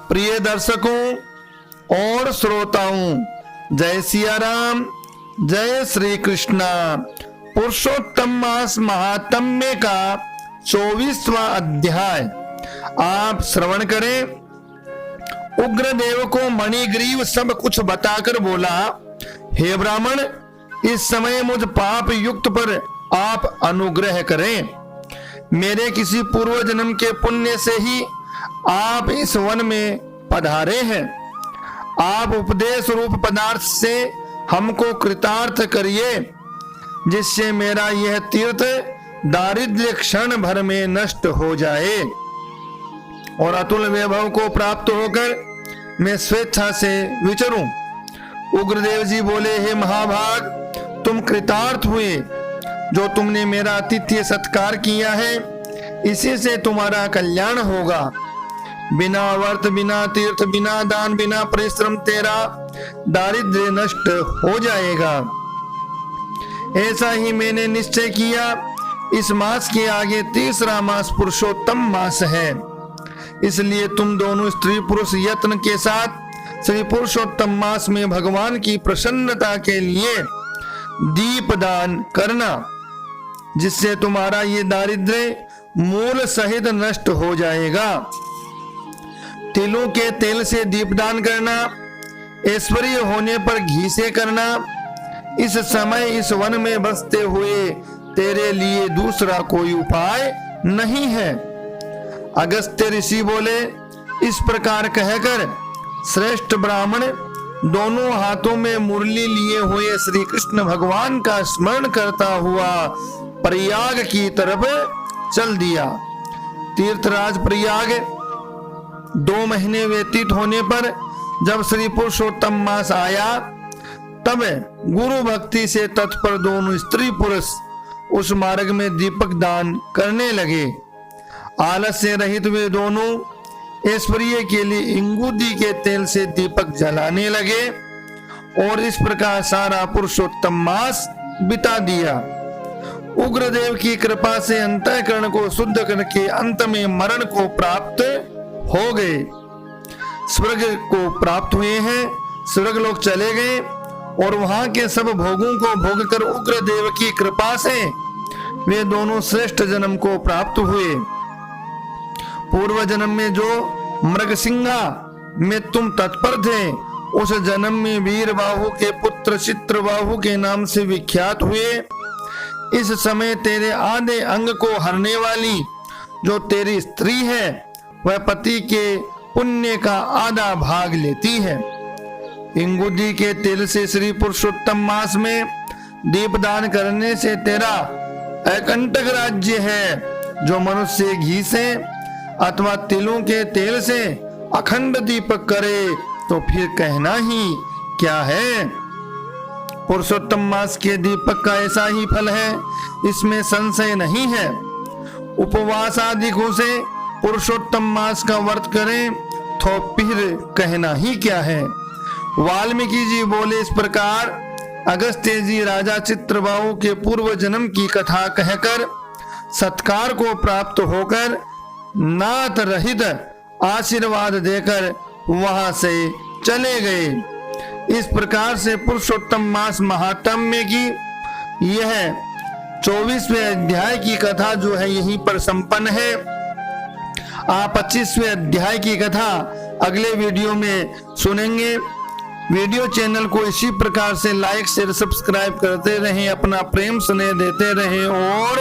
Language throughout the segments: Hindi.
प्रिय दर्शकों और श्रोताओं, जय सिया राम, जय श्री कृष्णा। पुरुषोत्तम मास महात्म्य का 24वां अध्याय आप श्रवण करें। उग्रदेव को मणिग्रीव सब कुछ बताकर बोला, हे ब्राह्मण, इस समय मुझ पाप युक्त पर आप अनुग्रह करें। मेरे किसी पूर्व जन्म के पुण्य से ही आप इस वन में पधारे हैं। आप उपदेश रूप पदार्थ से हमको कृतार्थ करिए, जिससे मेरा यह तीर्थ दारिद्र्य क्षण भर में नष्ट हो जाए और अतुल वैभव को प्राप्त होकर मैं स्वेच्छा से विचरूं। उग्रदेव जी बोले, हे महाभाग, तुम कृतार्थ हुए। जो तुमने मेरा आतिथ्य सत्कार किया है, इसी से तुम्हारा कल्याण होगा। बिना व्रत, बिना तीर्थ, बिना दान, बिना परिश्रम तेरा दारिद्र्य नष्ट हो जाएगा। ऐसा ही मैंने निश्चय किया। इस मास के आगे तीसरा मास पुरुषोत्तम मास है, इसलिए तुम दोनों स्त्री पुरुष यत्न के साथ श्री पुरुषोत्तम मास में भगवान की प्रसन्नता के लिए दीप दान करना, जिससे तुम्हारा ये दारिद्र्य मूल सहित नष्ट हो जाएगा। तिलों के तेल से दीपदान करना, ऐश्वर्य होने पर घी से करना, इस समय इस वन में बसते हुए तेरे लिए दूसरा कोई उपाय नहीं है। अगस्त्य ऋषि बोले, इस प्रकार कहकर श्रेष्ठ ब्राह्मण दोनों हाथों में मुरली लिए हुए श्री कृष्ण भगवान का स्मरण करता हुआ प्रयाग की तरफ चल दिया। तीर्थराज प्रयाग 2 महीने व्यतीत होने पर जब श्री पुरुषोत्तम मास आया, तब गुरु भक्ति से तत्पर दोनों स्त्री पुरुष उस मार्ग में दीपक दान करने लगे। आलस्य रहित वे दोनों ऐश्वर्य के लिए इंगूदी के तेल से दीपक जलाने लगे और इस प्रकार सारा पुरुषोत्तम मास बिता दिया। उग्रदेव की कृपा से अंतःकरण को शुद्ध करके अंत में मरण को प्राप्त हो गए। स्वर्ग को प्राप्त हुए हैं, स्वर्ग लोग चले गए और वहां के सब भोगों को भोग कर उग्रदेव की कृपा से वे दोनों श्रेष्ठ जन्म को प्राप्त हुए। पूर्व जन्म में जो मृगसिंहा में तुम तत्पर थे, उस जन्म में वीरबाहु के पुत्र चित्रबाहु के नाम से विख्यात हुए। इस समय तेरे आधे अंग को हरने वाली जो तेरी स्त्री है, वह पति के पुण्य का आधा भाग लेती है। इंगुदी के तेल से श्री पुरुषोत्तम मास में दीपदान करने से तेरा अकंटक राज्य है। जो मनुष्य घी से अथवा तिलों के तेल से अखंड दीपक करे, तो फिर कहना ही क्या है। पुरुषोत्तम मास के दीपक का ऐसा ही फल है, इसमें संशय नहीं है। उपवास आदि से पुरुषोत्तम मास का व्रत करें तो फिर कहना ही क्या है। वाल्मीकि जी बोले, इस प्रकार अगस्त्य जी राजा चित्रबाहु के पूर्व जन्म की कथा कहकर सत्कार को प्राप्त होकर नाथ रहित आशीर्वाद देकर वहां से चले गए। इस प्रकार से पुरुषोत्तम मास महात्म्य की यह 24वें अध्याय की कथा जो है यहीं पर संपन्न है। आप 25वें अध्याय की कथा अगले वीडियो में सुनेंगे। वीडियो चैनल को इसी प्रकार से लाइक शेयर सब्सक्राइब करते रहें, अपना प्रेम स्नेह देते रहें और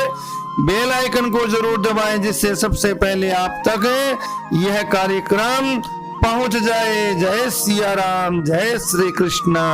बेल आइकन को जरूर दबाएं, जिससे सबसे पहले आप तक यह कार्यक्रम पहुंच जाए। जय सिया राम, जय श्री कृष्णा।